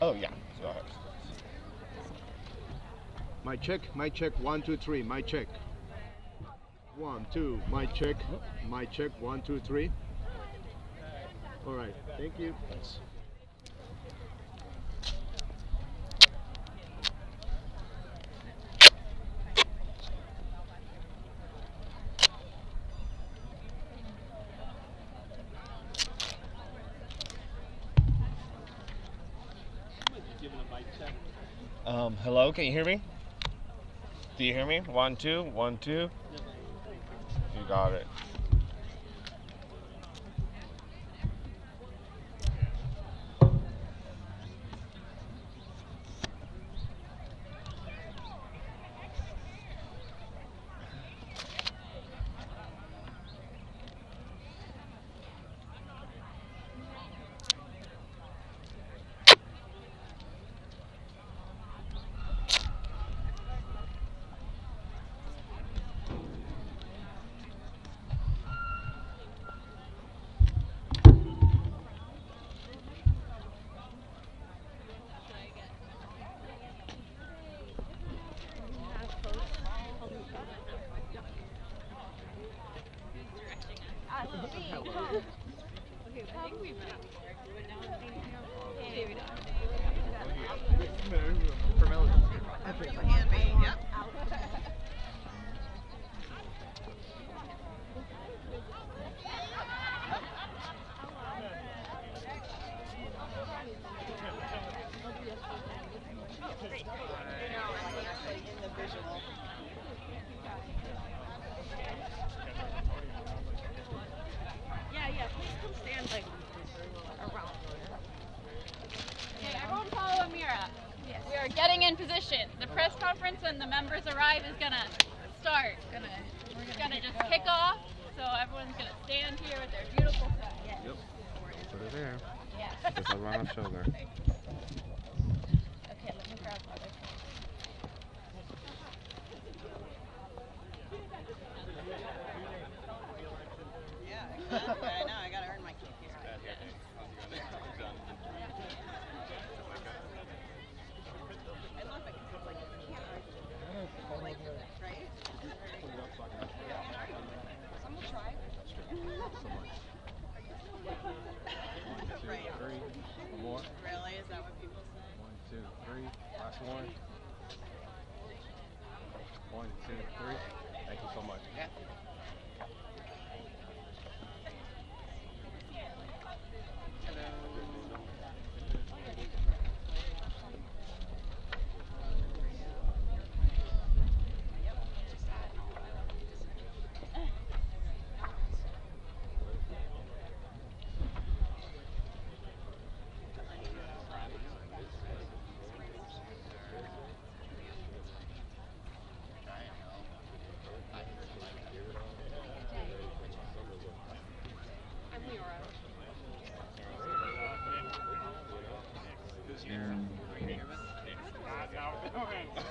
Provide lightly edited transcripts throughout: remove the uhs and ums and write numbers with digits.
Oh, yeah. Go ahead. Mic check, 1, 2, 3, mic check. 1, 2, mic check, 1, 2, 3. All right, thank you. Thanks. Hello, can you hear me? Do you hear me? 1, 2, 1, 2. You got it. Getting in position. The press conference when the members arrive is gonna start. We're gonna just kick off. So everyone's gonna stand here with their beautiful flag. Yes. Yep. Put it there. Yes. Just over on our shoulder. Okay, let me grab other. Yeah, exactly. I know. I gotta earn my keep here. More. Really? Is that what people say? 1, 2, 3. Last one. 1, 2, 3. Thank you so much. Yeah.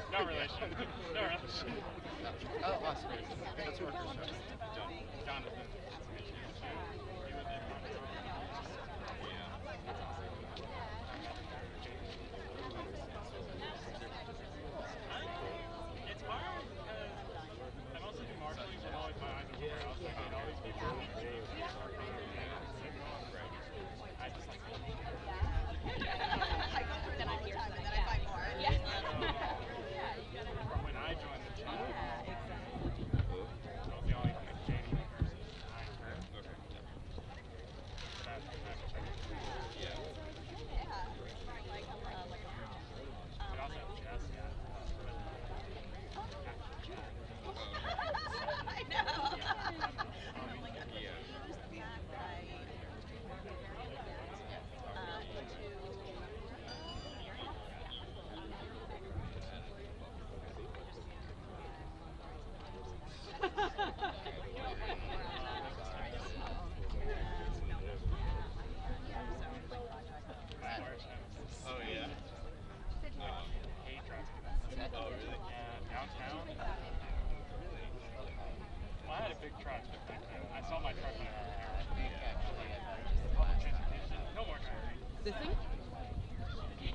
No relation. No relation. Oh, awesome. That's work. Jonathan. It's hard because I mostly do marshalling, but always my eyes are somewhere else. I mean, all these people. I just like Then I'm here, then I find more. Yeah. from when I joined the channel. Yeah, exactly. I was the only kind of Canadian person. truck. I saw my truck when I no more driving. This thing?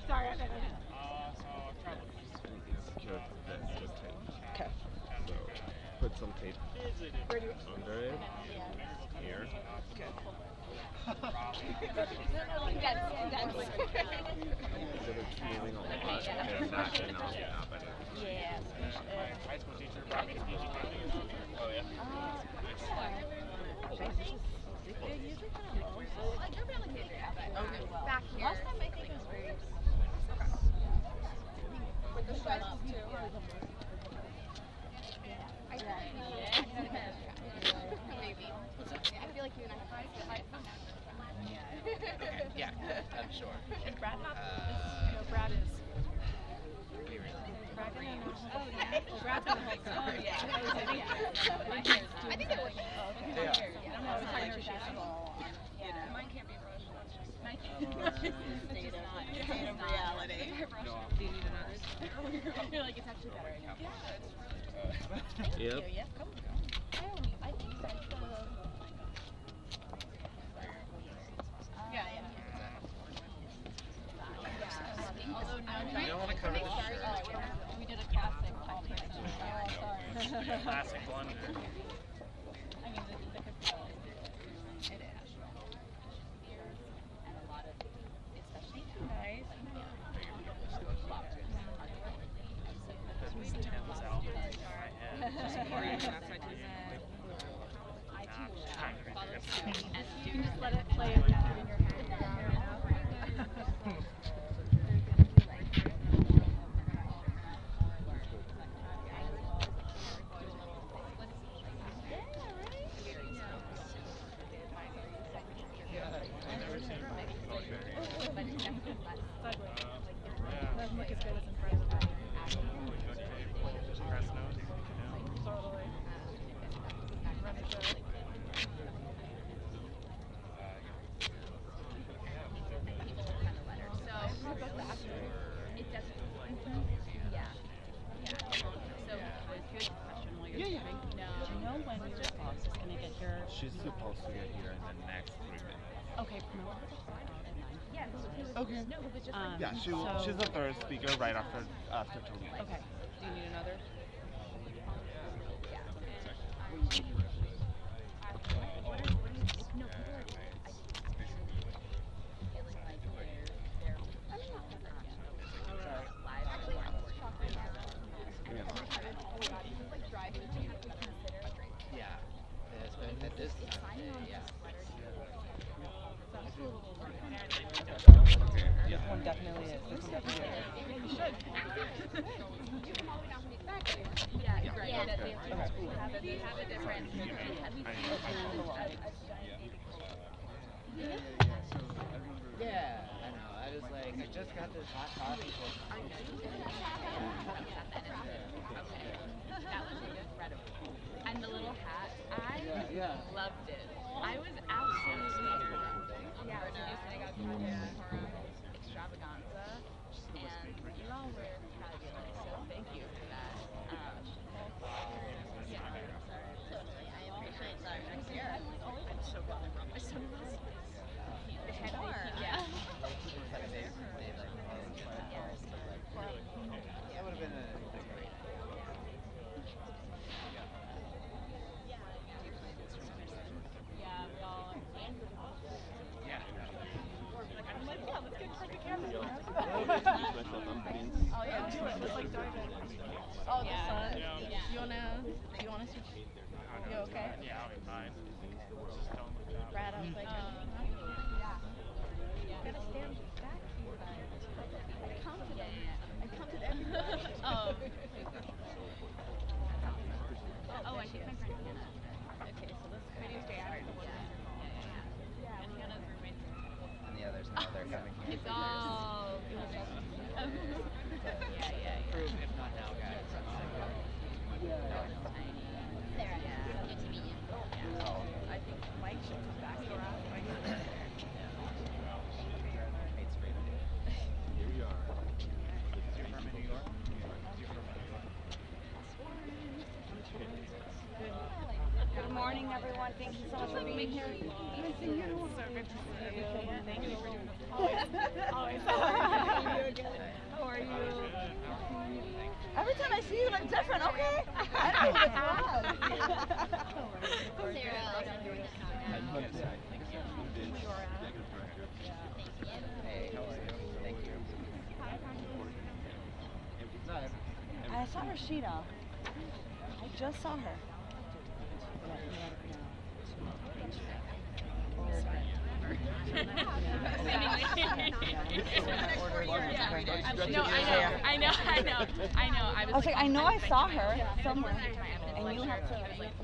Sorry, I got it. So I've traveled. Secure this with tape. Okay. So put some tape Where do you? under it. Here. Yes, Because it's moving a lot and backing up happening. yeah. High school teacher, private teaching. Oh yeah. Back here. Last time I think it was very. With the shreds too. Maybe. I feel like you and I Yeah, I'm sure. And Brad Brad is. Brad's in the whole group. Oh, yeah. I think it was. Mine can't be rushed. Mine can't be State of reality. Do you need another? You're like, it's actually better. Yep. Yep, come on. I think that's yeah. Although now You don't want to cover the shirt. we did a classic. Oh, sorry. Classic blunder. I mean, the control. It is. And a lot of, especially guys. This 10 was out. And do just let it play in your head. She's supposed to get here in the next 3 minutes. Okay, Okay. Yeah, she's the third speaker right after Tony. Okay. Do you need another? Yeah. At this time, yeah. This one definitely is. This one definitely is. you should. You come all the way down from the back. Yeah, right. Yeah, they have a different. Yeah, I know. I was like, I just got this hot coffee. That was incredible. And the little hat, I loved it. I was absolutely extravaganza, and you all were fabulous. So thank you for that. I appreciate that. Next year. I'm so glad I brought my sunglasses. The head yeah. That would have been a great idea. Yeah, we all. Yeah. I'm like, yeah, let's get in front of the camera. Oh yeah, do it. Let's like dive in. Oh, the sun. You wanna switch? You okay? Yeah, I'll be fine. Brad, I was like, gotta stand back to you guys. I counted them. I counted everybody. Oh, I think my friend Hannah. Okay, so this video stay after the one. Yeah. And Hannah's roommate. And the others know they're coming here. It's all. Yeah. Prove, if not now, guys. Sarah, good to meet you. I think Mike should come back here. Here we are. Is your firm in New York? Good morning, everyone. Thank you so much for being here. Even see you. So good to see you. Thank you for doing this. Always. How are you? Every time I see you, I'm different, okay? I don't know what's wrong. I saw Rashida. I just saw her. I was like, I know I saw her somewhere. And you have to.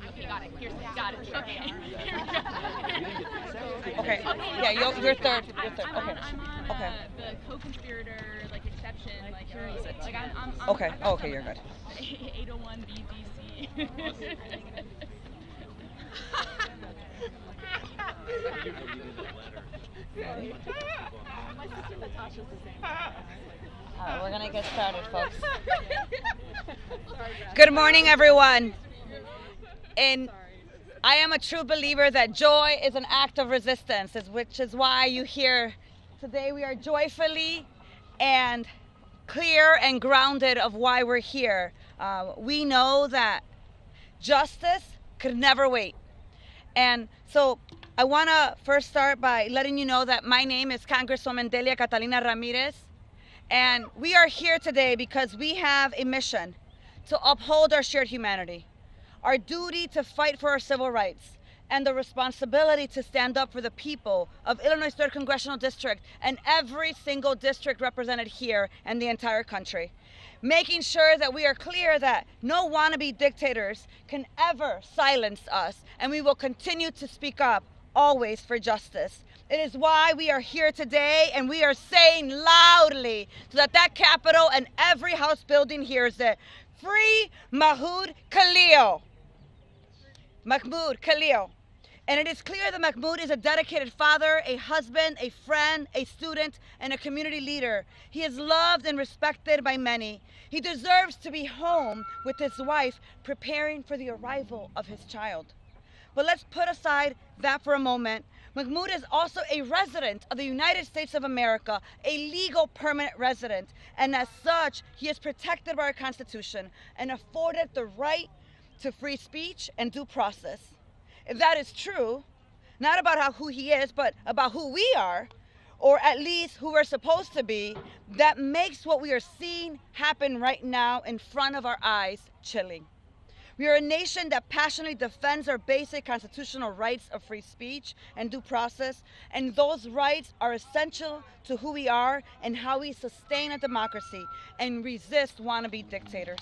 Okay, got it. Got it. Okay. Okay. Yeah, you're third. You're third. Okay. I'm on Okay. the co-conspirator exception. I'm Okay. Oh, okay, you're good. 801 BBC. All right, we're gonna get started, folks. Good morning, everyone. And I am a true believer that joy is an act of resistance, which is why you hear today we are joyfully and clear and grounded of why we're here. We know that justice could never wait. And so I want to first start by letting you know that my name is Congresswoman Delia Catalina Ramirez. And we are here today because we have a mission to uphold our shared humanity, our duty to fight for our civil rights, and the responsibility to stand up for the people of Illinois 3rd Congressional District and every single district represented here and the entire country. Making sure that we are clear that no wannabe dictators can ever silence us, and we will continue to speak up always for justice. It is why we are here today, and we are saying loudly so that Capitol and every House building hears it. Free Mahmoud Khalil. Mahmoud Khalil. And it is clear that Mahmoud is a dedicated father, a husband, a friend, a student, and a community leader. He is loved and respected by many. He deserves to be home with his wife, preparing for the arrival of his child. But let's put aside that for a moment. Mahmoud is also a resident of the United States of America, a legal permanent resident, and as such, he is protected by our Constitution and afforded the right to free speech and due process. If that is true, not about who he is, but about who we are, or at least who we're supposed to be, that makes what we are seeing happen right now in front of our eyes chilling. We are a nation that passionately defends our basic constitutional rights of free speech and due process, and those rights are essential to who we are and how we sustain a democracy and resist wannabe dictators.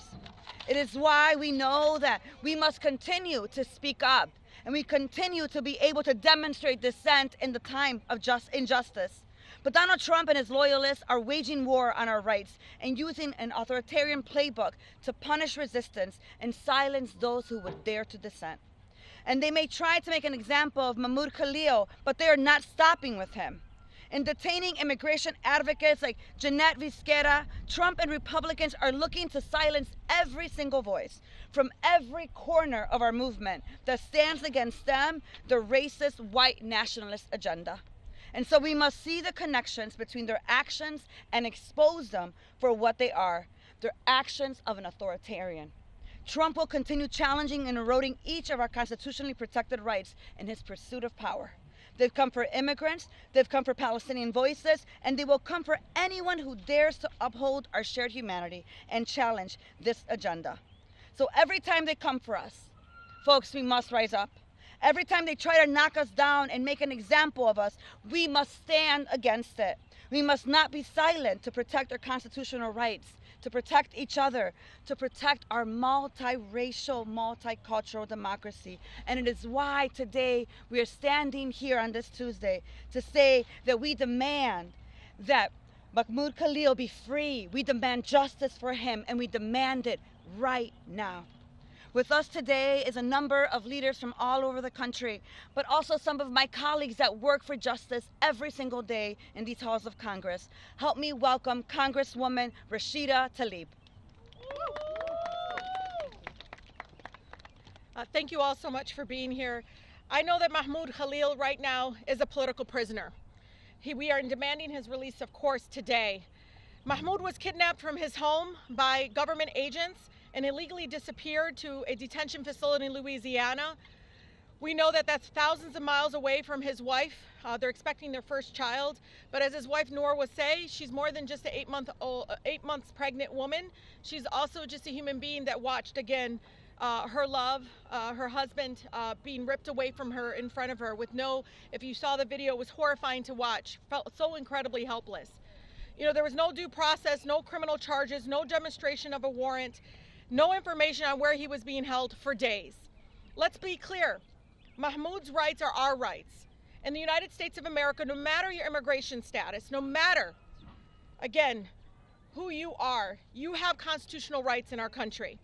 It is why we know that we must continue to speak up, and we continue to be able to demonstrate dissent in the time of injustice. But Donald Trump and his loyalists are waging war on our rights and using an authoritarian playbook to punish resistance and silence those who would dare to dissent. And they may try to make an example of Mahmoud Khalil, but they are not stopping with him. In detaining immigration advocates like Jeanette Vizquera, Trump and Republicans are looking to silence every single voice from every corner of our movement that stands against them, the racist white nationalist agenda. And so we must see the connections between their actions and expose them for what they are, their actions of an authoritarian. Trump will continue challenging and eroding each of our constitutionally protected rights in his pursuit of power. They've come for immigrants, they've come for Palestinian voices, and they will come for anyone who dares to uphold our shared humanity and challenge this agenda. So every time they come for us, folks, we must rise up. Every time they try to knock us down and make an example of us, we must stand against it. We must not be silent to protect our constitutional rights, to protect each other, to protect our multiracial, multicultural democracy. And it is why today we are standing here on this Tuesday to say that we demand that Mahmoud Khalil be free. We demand justice for him, and we demand it right now. With us today is a number of leaders from all over the country, but also some of my colleagues that work for justice every single day in these halls of Congress. Help me welcome Congresswoman Rashida Tlaib. Thank you all so much for being here. I know that Mahmoud Khalil right now is a political prisoner. We are demanding his release, of course, today. Mahmoud was kidnapped from his home by government agents and illegally disappeared to a detention facility in Louisiana. We know that that's thousands of miles away from his wife. They're expecting their first child. But as his wife Noor would say, she's more than just an 8 months pregnant woman. She's also just a human being that watched, again, her love, her husband being ripped away from her in front of her with no, if you saw the video, it was horrifying to watch. Felt so incredibly helpless. You know, there was no due process, no criminal charges, no demonstration of a warrant, no information on where he was being held for days. Let's be clear. Mahmoud's rights are our rights. In the United States of America, no matter your immigration status, no matter, again, who you are, you have constitutional rights in our country.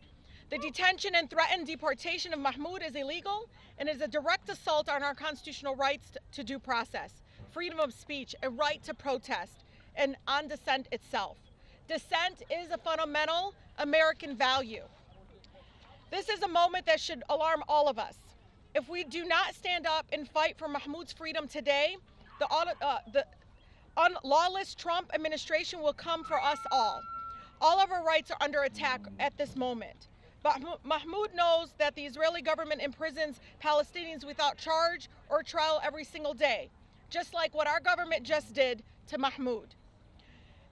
The detention and threatened deportation of Mahmoud is illegal and is a direct assault on our constitutional rights to due process, freedom of speech, a right to protest, and on dissent itself. Dissent is a fundamental American value. This is a moment that should alarm all of us. If we do not stand up and fight for Mahmoud's freedom today, the lawless Trump administration will come for us all. All of our rights are under attack at this moment. But Mahmoud knows that the Israeli government imprisons Palestinians without charge or trial every single day, just like what our government just did to Mahmoud.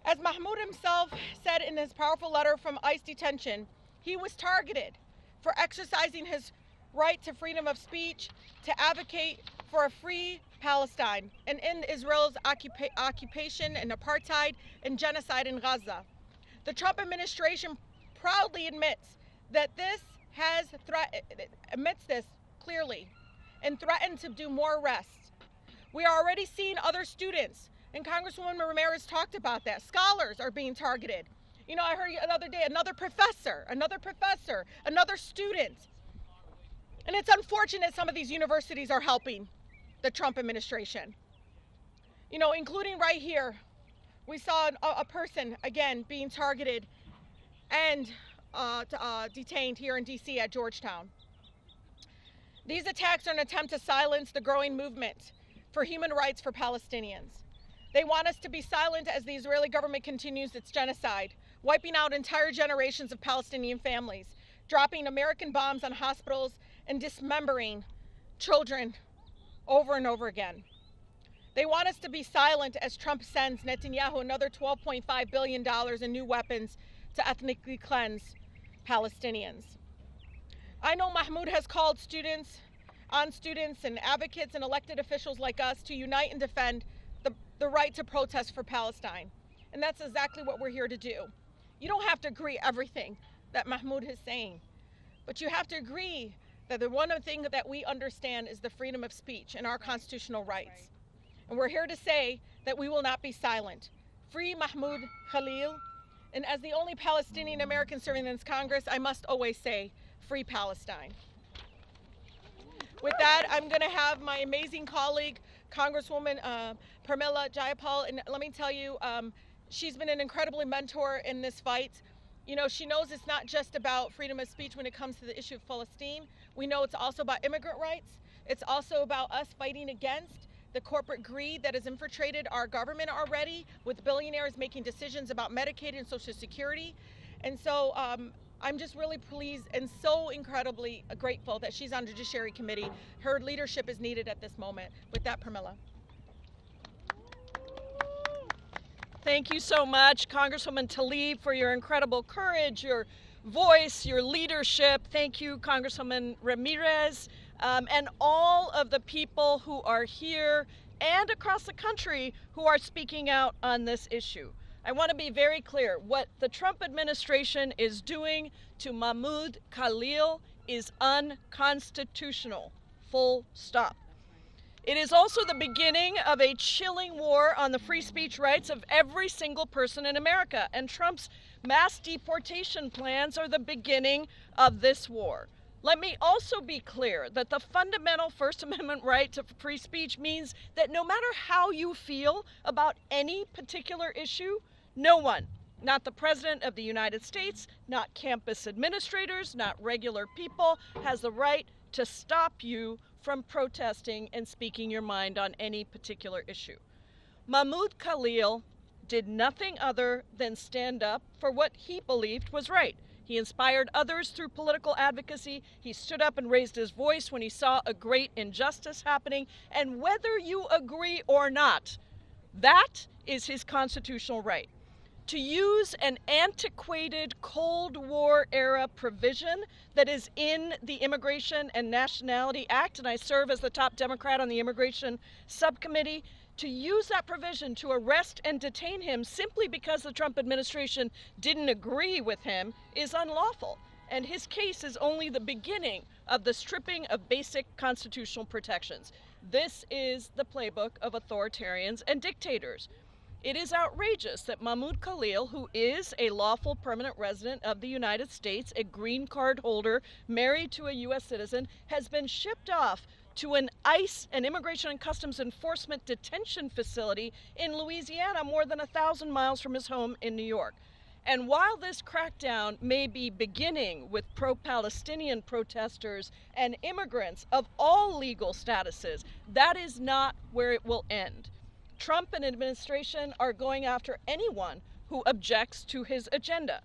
As Mahmoud himself said in his powerful letter from ICE detention, he was targeted for exercising his right to freedom of speech, to advocate for a free Palestine and end Israel's occupation and apartheid and genocide in Gaza. The Trump administration proudly admits that admits this clearly and threatened to do more arrests. We are already seeing other students, and Congresswoman Ramirez talked about that. Scholars are being targeted. You know, I heard the other day, another professor, another student. And it's unfortunate some of these universities are helping the Trump administration. You know, including right here, we saw a person, again, being targeted and detained here in DC at Georgetown. These attacks are an attempt to silence the growing movement for human rights for Palestinians. They want us to be silent as the Israeli government continues its genocide, wiping out entire generations of Palestinian families, dropping American bombs on hospitals, and dismembering children over and over again. They want us to be silent as Trump sends Netanyahu another $12.5 billion in new weapons to ethnically cleanse Palestinians. I know Mahmoud has called students and advocates and elected officials like us to unite and defend the right to protest for Palestine. And that's exactly what we're here to do. You don't have to agree everything that Mahmoud is saying, but you have to agree that the one thing that we understand is the freedom of speech and our constitutional rights. And we're here to say that we will not be silent. Free Mahmoud Khalil. And as the only Palestinian American serving in this Congress, I must always say, free Palestine. With that, I'm going to have my amazing colleague, Congresswoman Pramila Jayapal, and let me tell you, she's been an incredible mentor in this fight. You know, she knows it's not just about freedom of speech when it comes to the issue of Palestine. We know it's also about immigrant rights. It's also about us fighting against the corporate greed that has infiltrated our government already, with billionaires making decisions about Medicaid and Social Security. And so I'm just really pleased and so incredibly grateful that she's on the Judiciary Committee. Her leadership is needed at this moment. With that, Pramila. Thank you so much, Congresswoman Tlaib, for your incredible courage, your voice, your leadership. Thank you, Congresswoman Ramirez, and all of the people who are here and across the country who are speaking out on this issue. I want to be very clear. What the Trump administration is doing to Mahmoud Khalil is unconstitutional, full stop. It is also the beginning of a chilling war on the free speech rights of every single person in America, and Trump's mass deportation plans are the beginning of this war. Let me also be clear that the fundamental First Amendment right to free speech means that no matter how you feel about any particular issue, no one, not the President of the United States, not campus administrators, not regular people, has the right to stop you from protesting and speaking your mind on any particular issue. Mahmoud Khalil did nothing other than stand up for what he believed was right. He inspired others through political advocacy. He stood up and raised his voice when he saw a great injustice happening. And whether you agree or not, that is his constitutional right. To use an antiquated Cold War era provision that is in the Immigration and Nationality Act, and I serve as the top Democrat on the Immigration Subcommittee, to use that provision to arrest and detain him simply because the Trump administration didn't agree with him is unlawful. And his case is only the beginning of the stripping of basic constitutional protections. This is the playbook of authoritarians and dictators. It is outrageous that Mahmoud Khalil, who is a lawful permanent resident of the United States, a green card holder, married to a U.S. citizen, has been shipped off to an ICE, an Immigration and Customs Enforcement detention facility in Louisiana, more than 1,000 miles from his home in New York. And while this crackdown may be beginning with pro-Palestinian protesters and immigrants of all legal statuses, that is not where it will end. Trump and administration are going after anyone who objects to his agenda.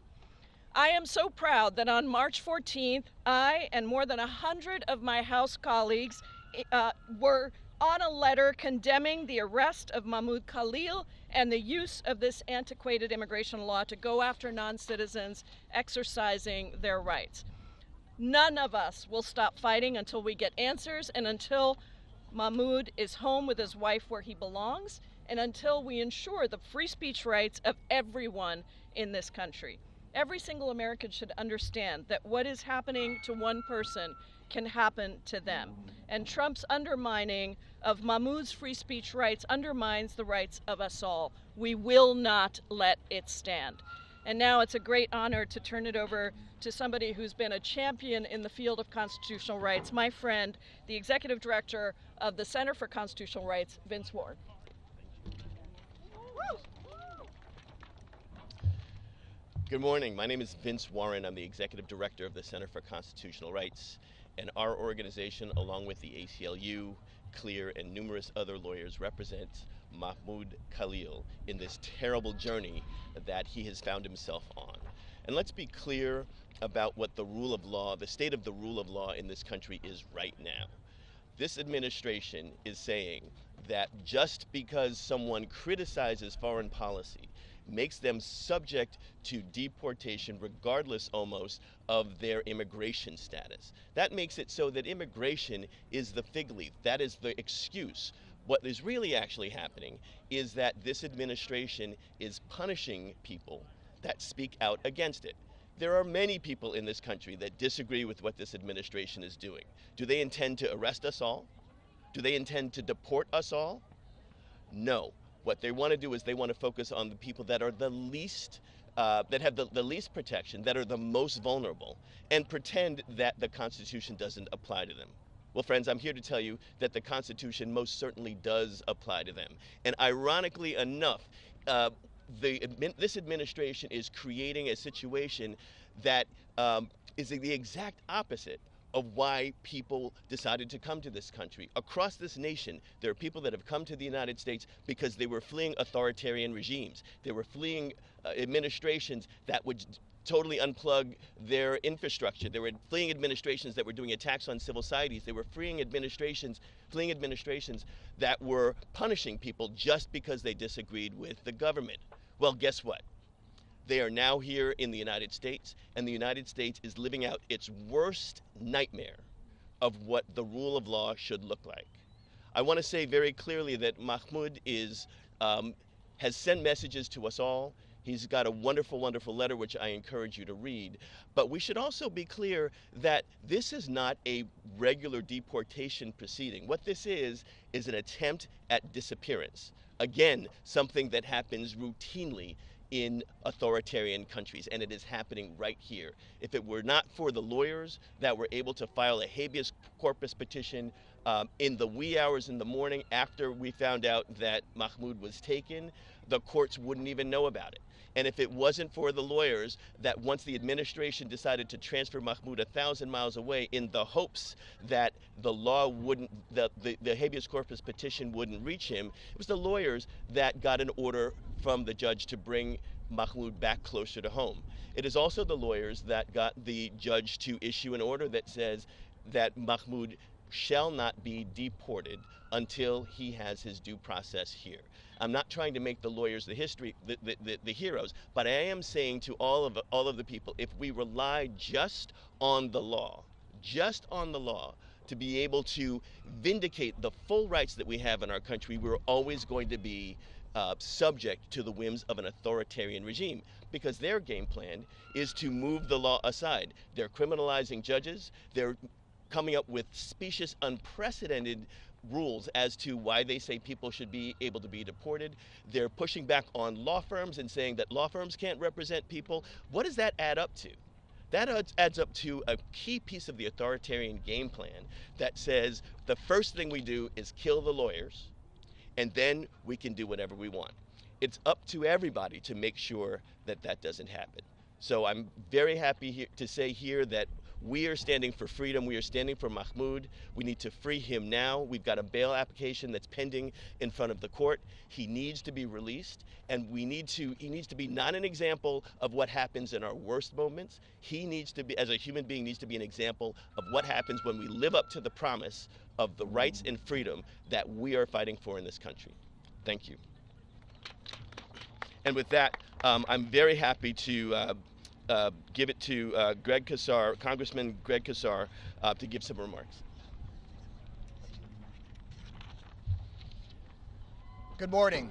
I am so proud that on March 14th, I and more than 100 of my House colleagues were on a letter condemning the arrest of Mahmoud Khalil and the use of this antiquated immigration law to go after non-citizens exercising their rights. None of us will stop fighting until we get answers and until Mahmoud is home with his wife where he belongs, and until we ensure the free speech rights of everyone in this country. Every single American should understand that what is happening to one person can happen to them. And Trump's undermining of Mahmoud's free speech rights undermines the rights of us all. We will not let it stand. And now it's a great honor to turn it over to somebody who's been a champion in the field of constitutional rights, my friend, the Executive Director of the Center for Constitutional Rights, Vince Warren. Good morning. My name is Vince Warren. I'm the Executive Director of the Center for Constitutional Rights, and our organization, along with the ACLU, CLEAR, and numerous other lawyers, represents Mahmoud Khalil in this terrible journey that he has found himself on. And let's be clear about what the rule of law, the state of the rule of law in this country is right now. This administration is saying that just because someone criticizes foreign policy makes them subject to deportation regardless almost of their immigration status. That makes it so that immigration is the fig leaf. That is the excuse. What is really actually happening is that this administration is punishing people that speak out against it. There are many people in this country that disagree with what this administration is doing. Do they intend to arrest us all? Do they intend to deport us all? No. What they want to do is they want to focus on the people that are the least, that have the least protection, that are the most vulnerable, and pretend that the Constitution doesn't apply to them. Well, friends, I'm here to tell you that the Constitution most certainly does apply to them. And ironically enough, this administration is creating a situation that is the exact opposite of why people decided to come to this country. Across this nation, there are people that have come to the United States because they were fleeing authoritarian regimes. They were fleeing administrations that would totally unplug their infrastructure. They were fleeing administrations that were doing attacks on civil societies. They were fleeing administrations that were punishing people just because they disagreed with the government. Well, guess what? They are now here in the United States, and the United States is living out its worst nightmare of what the rule of law should look like. I want to say very clearly that Mahmoud has sent messages to us all. He's got a wonderful, wonderful letter, which I encourage you to read. But we should also be clear that this is not a regular deportation proceeding. What this is an attempt at disappearance. Again, something that happens routinely in authoritarian countries, and it is happening right here. If it were not for the lawyers that were able to file a habeas corpus petition In the wee hours in the morning after we found out that Mahmoud was taken, the courts wouldn't even know about it. And if it wasn't for the lawyers that once the administration decided to transfer Mahmoud 1,000 miles away in the hopes that the law wouldn't, the habeas corpus petition wouldn't reach him, it was the lawyers that got an order from the judge to bring Mahmoud back closer to home. It is also the lawyers that got the judge to issue an order that says that Mahmoud shall not be deported until he has his due process here. I'm not trying to make the lawyers the heroes, but I am saying to all of the people, if we rely just on the law, to be able to vindicate the full rights that we have in our country, we're always going to be subject to the whims of an authoritarian regime, because their game plan is to move the law aside. They're criminalizing judges. They're coming up with specious, unprecedented rules as to why they say people should be able to be deported. They're pushing back on law firms and saying that law firms can't represent people. What does that add up to? That adds up to a key piece of the authoritarian game plan that says the first thing we do is kill the lawyers, and then we can do whatever we want. It's up to everybody to make sure that that doesn't happen. So I'm very happy to say here that we are standing for freedom. We are standing for Mahmoud. We need to free him now. We've got a bail application that's pending in front of the court. He needs to be released, and he needs to be not an example of what happens in our worst moments. He needs to be, as a human being, needs to be an example of what happens when we live up to the promise of the rights and freedom that we are fighting for in this country. Thank you. And with that, I'm very happy to give it to Congressman Greg Casar, to give some remarks. Good morning.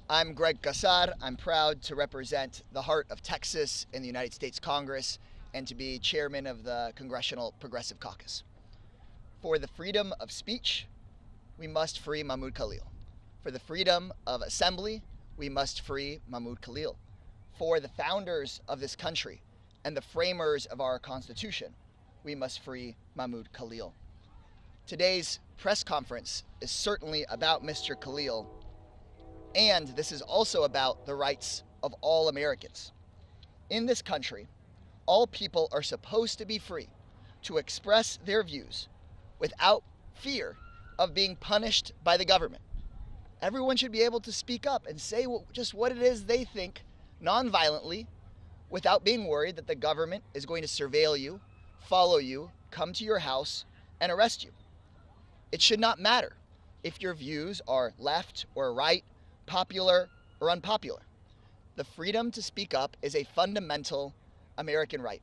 I'm Greg Casar. I'm proud to represent the heart of Texas in the United States Congress and to be chairman of the Congressional Progressive Caucus. For the freedom of speech, we must free Mahmoud Khalil. For the freedom of assembly, we must free Mahmoud Khalil. For the founders of this country and the framers of our Constitution, we must free Mahmoud Khalil. Today's press conference is certainly about Mr. Khalil, and this is also about the rights of all Americans. In this country, all people are supposed to be free to express their views without fear of being punished by the government. Everyone should be able to speak up and say just what it is they think non-violently, without being worried that the government is going to surveil you, follow you, come to your house, and arrest you. It should not matter if your views are left or right, popular or unpopular. The freedom to speak up is a fundamental American right.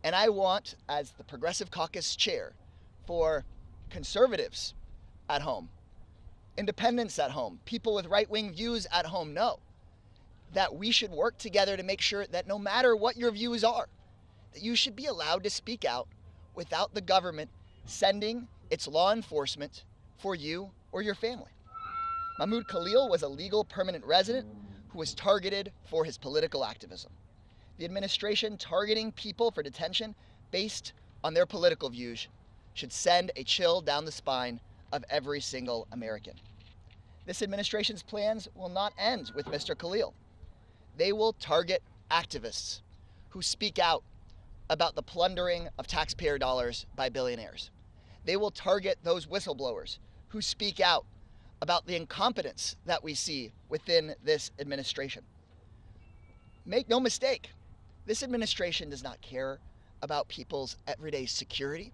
And I want, as the Progressive Caucus chair, for conservatives at home, independents at home, people with right-wing views at home know that we should work together to make sure that no matter what your views are, that you should be allowed to speak out without the government sending its law enforcement for you or your family. Mahmoud Khalil was a legal permanent resident who was targeted for his political activism. The administration targeting people for detention based on their political views should send a chill down the spine of every single American. This administration's plans will not end with Mr. Khalil. They will target activists who speak out about the plundering of taxpayer dollars by billionaires. They will target those whistleblowers who speak out about the incompetence that we see within this administration. Make no mistake, this administration does not care about people's everyday security.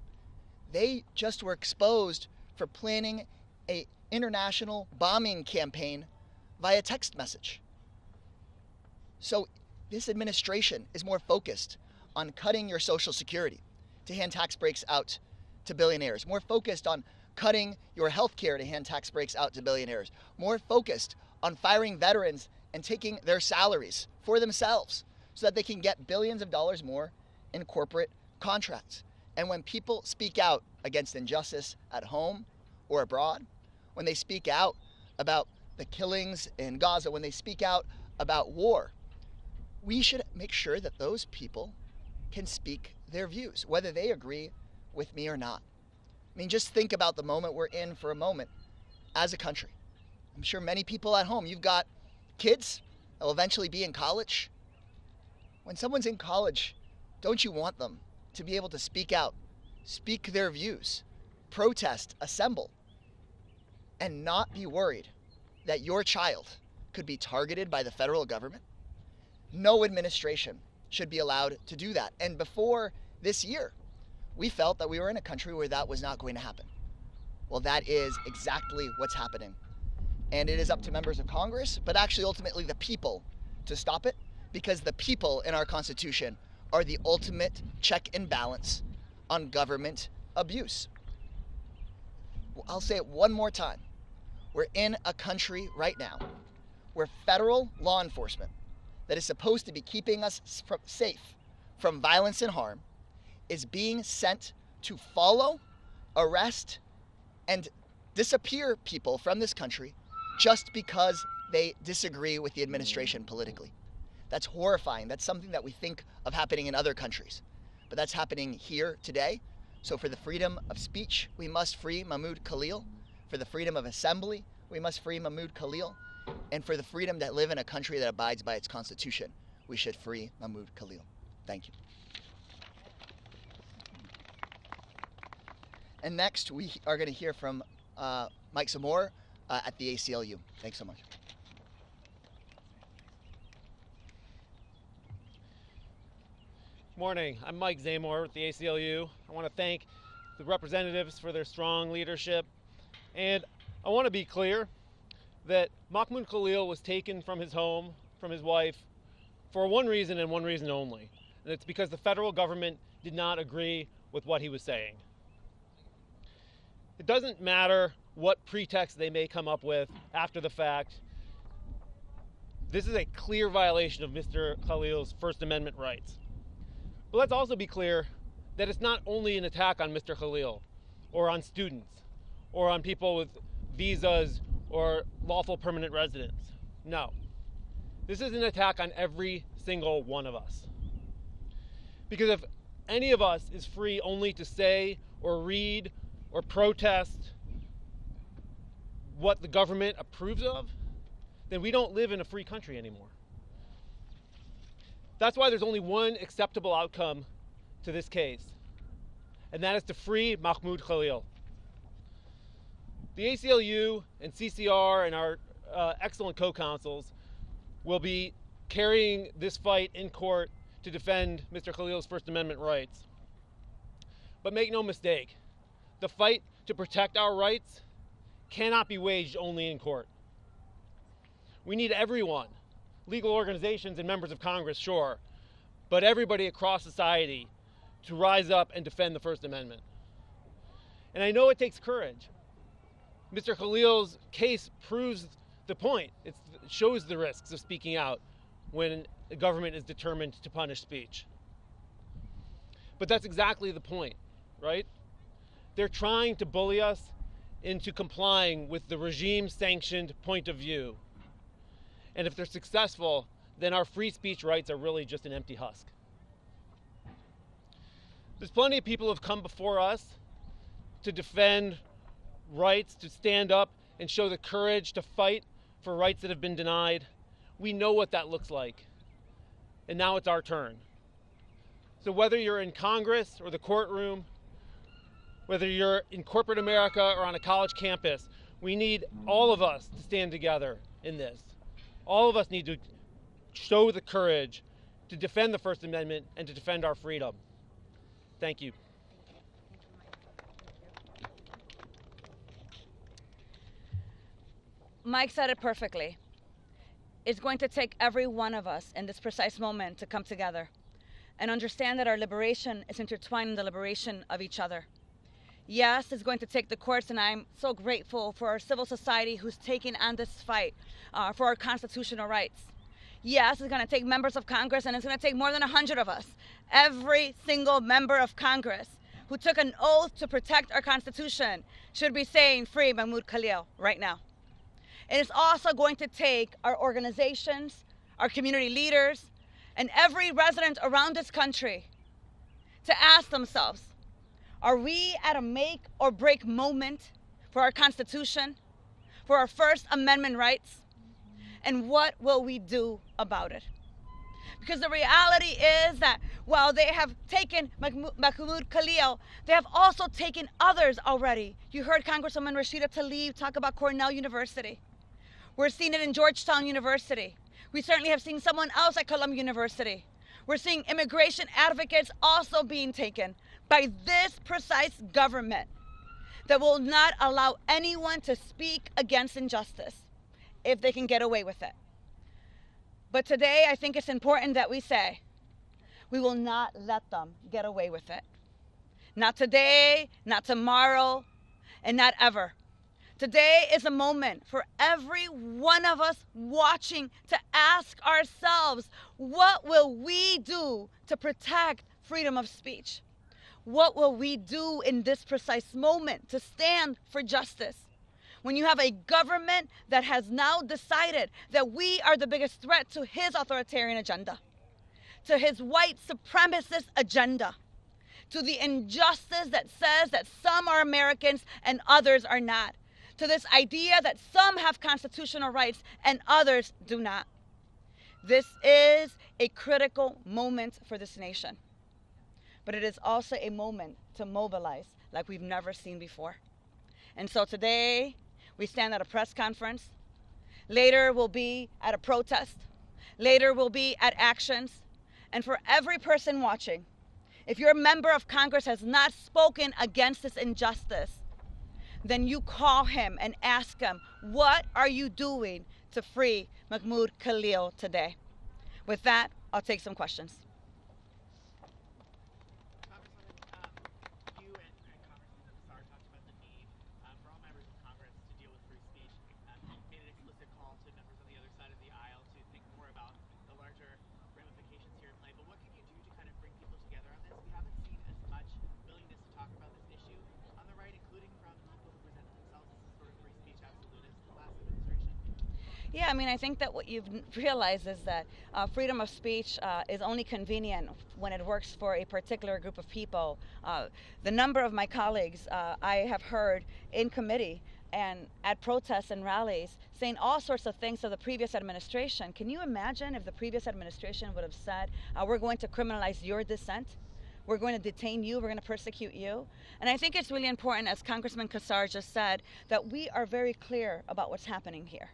They just were exposed for planning an international bombing campaign via text message. So this administration is more focused on cutting your Social Security to hand tax breaks out to billionaires, more focused on cutting your health care to hand tax breaks out to billionaires, more focused on firing veterans and taking their salaries for themselves so that they can get billions of dollars more in corporate contracts. And when people speak out against injustice at home or abroad, when they speak out about the killings in Gaza, when they speak out about war, we should make sure that those people can speak their views, whether they agree with me or not. mean, just think about the moment we're in for a moment as a country. I'm sure many people at home, you've got kids that will eventually be in college. When someone's in college, don't you want them to be able to speak out, speak their views, protest, assemble, and not be worried that your child could be targeted by the federal government? No administration should be allowed to do that. And before this year, we felt that we were in a country where that was not going to happen. Well, that is exactly what's happening. And it is up to members of Congress, but actually ultimately the people, to stop it, because the people in our Constitution are the ultimate check and balance on government abuse. I'll say it one more time. We're in a country right now where federal law enforcement that is supposed to be keeping us safe from violence and harm is being sent to follow, arrest, and disappear people from this country just because they disagree with the administration politically. That's horrifying. That's something that we think of happening in other countries, but that's happening here today. So for the freedom of speech, we must free Mahmoud Khalil. For the freedom of assembly, we must free Mahmoud Khalil. And for the freedom to live in a country that abides by its Constitution, we should free Mahmoud Khalil. Thank you. And next, we are going to hear from Mike Zamora at the ACLU. Thanks so much. Morning, I'm Mike Zamora with the ACLU. I want to thank the representatives for their strong leadership. And I want to be clear that Mahmoud Khalil was taken from his home, from his wife, for one reason and one reason only. And it's because the federal government did not agree with what he was saying. It doesn't matter what pretext they may come up with after the fact. This is a clear violation of Mr. Khalil's First Amendment rights. But let's also be clear that it's not only an attack on Mr. Khalil or on students or on people with visas or lawful permanent residents. No, this is an attack on every single one of us. Because if any of us is free only to say or read or protest what the government approves of, then we don't live in a free country anymore. That's why there's only one acceptable outcome to this case, and that is to free Mahmoud Khalil. The ACLU and CCR and our excellent co-counsels will be carrying this fight in court to defend Mr. Khalil's First Amendment rights. But make no mistake, the fight to protect our rights cannot be waged only in court. We need everyone, legal organizations and members of Congress, sure, but everybody across society to rise up and defend the First Amendment. And I know it takes courage. Mr. Khalil's case proves the point. It shows the risks of speaking out when the government is determined to punish speech. But that's exactly the point, right? They're trying to bully us into complying with the regime-sanctioned point of view. And if they're successful, then our free speech rights are really just an empty husk. There's plenty of people who have come before us to defend rights, to stand up and show the courage to fight for rights that have been denied. We know what that looks like. And now it's our turn. So whether you're in Congress or the courtroom, whether you're in corporate America or on a college campus, we need all of us to stand together in this. All of us need to show the courage to defend the First Amendment and to defend our freedom. Thank you. Mike said it perfectly. It's going to take every one of us in this precise moment to come together and understand that our liberation is intertwined in the liberation of each other. Yes, it's going to take the courts, and I'm so grateful for our civil society who's taking on this fight for our constitutional rights. Yes, it's going to take members of Congress, and it's going to take more than 100 of us. Every single member of Congress who took an oath to protect our Constitution should be saying, free Mahmoud Khalil right now. And it's also going to take our organizations, our community leaders, and every resident around this country to ask themselves, Are we at a make or break moment for our Constitution, for our First Amendment rights? And what will we do about it? Because the reality is that while they have taken Mahmoud Khalil, they have also taken others already. You heard Congresswoman Rashida Tlaib talk about Cornell University. We're seeing it in Georgetown University. We certainly have seen someone else at Columbia University. We're seeing immigration advocates also being taken by this precise government that will not allow anyone to speak against injustice if they can get away with it. But today, I think it's important that we say, we will not let them get away with it. Not today, not tomorrow, and not ever. Today is a moment for every one of us watching to ask ourselves, what will we do to protect freedom of speech? What will we do in this precise moment to stand for justice? When you have a government that has now decided that we are the biggest threat to his authoritarian agenda, to his white supremacist agenda, to the injustice that says that some are Americans and others are not, to this idea that some have constitutional rights and others do not. This is a critical moment for this nation, but it is also a moment to mobilize like we've never seen before. And so today, we stand at a press conference. Later, we'll be at a protest. Later, we'll be at actions. And for every person watching, if your member of Congress has not spoken against this injustice, then you call him and ask him, what are you doing to free Mahmoud Khalil today? With that, I'll take some questions. Yeah, I mean, I think that what you've realized is that freedom of speech is only convenient when it works for a particular group of people. The number of my colleagues I have heard in committee and at protests and rallies saying all sorts of things to the previous administration. Can you imagine if the previous administration would have said, we're going to criminalize your dissent? We're going to detain you, we're going to persecute you. And I think it's really important, as Congressman Kassar just said, that we are very clear about what's happening here.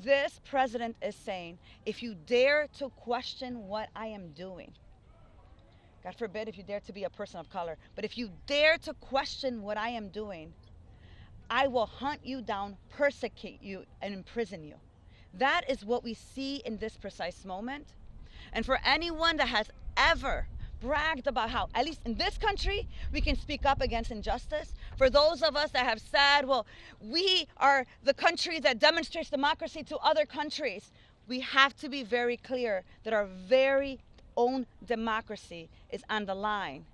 This president is saying, if you dare to question what I am doing, God forbid if you dare to be a person of color, but if you dare to question what I am doing, I will hunt you down, persecute you, and imprison you. That is what we see in this precise moment. And for anyone that has ever bragged about how, at least in this country, we can speak up against injustice. For those of us that have said, well, we are the country that demonstrates democracy to other countries, we have to be very clear that our very own democracy is on the line.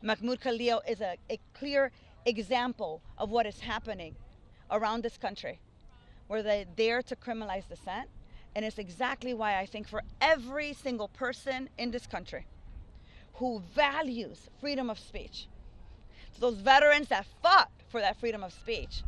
Mahmoud Khalil is a clear example of what is happening around this country, where they dare to criminalize dissent. And it's exactly why I think for every single person in this country who values freedom of speech, to those veterans that fought for that freedom of speech,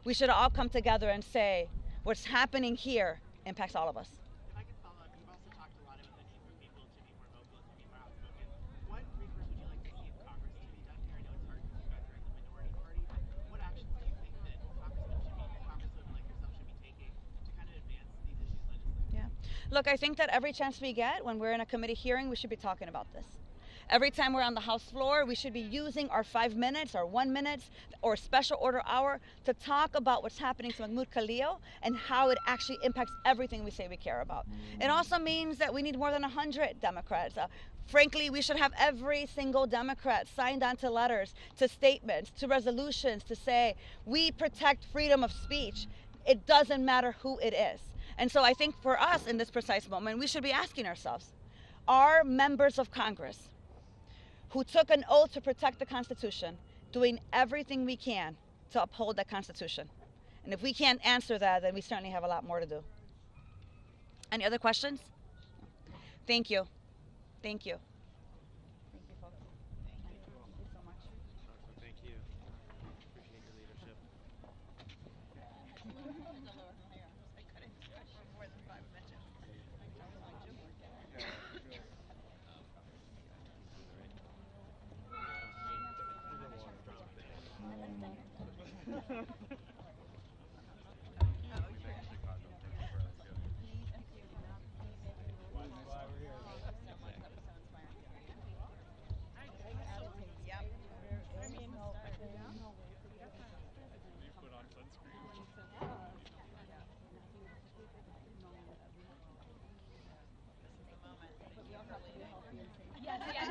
we should all come together and say, what's happening here impacts all of us. If I can follow up, you've also talked a lot about the need for people to be more vocal, to be more outspoken. What recourse would you like to see in Congress to be done here? I know it's hard because you guys are in the minority party, but what actions do you think that congresswomen like yourself should be taking to kind of advance these issues legislatively? Yeah. Look, I think that every chance we get when we're in a committee hearing, we should be talking about this. Every time we're on the House floor, we should be using our 5 minutes or 1 minute or special order hour to talk about what's happening to Mahmoud Khalil and how it actually impacts everything we say we care about. It also means that we need more than 100 Democrats. Frankly, we should have every single Democrat signed onto letters, to statements, to resolutions to say, we protect freedom of speech. It doesn't matter who it is. And so I think for us in this precise moment, we should be asking ourselves, are members of Congress who took an oath to protect the Constitution doing everything we can to uphold that Constitution? And if we can't answer that, then we certainly have a lot more to do. Any other questions? Thank you. Thank you. Thank you, folks. Thank you so much. Yes, yes,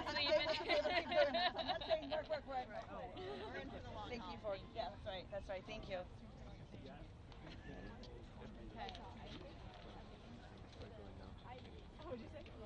Thank you for, yeah, that's right, thank you. Okay. What would you say?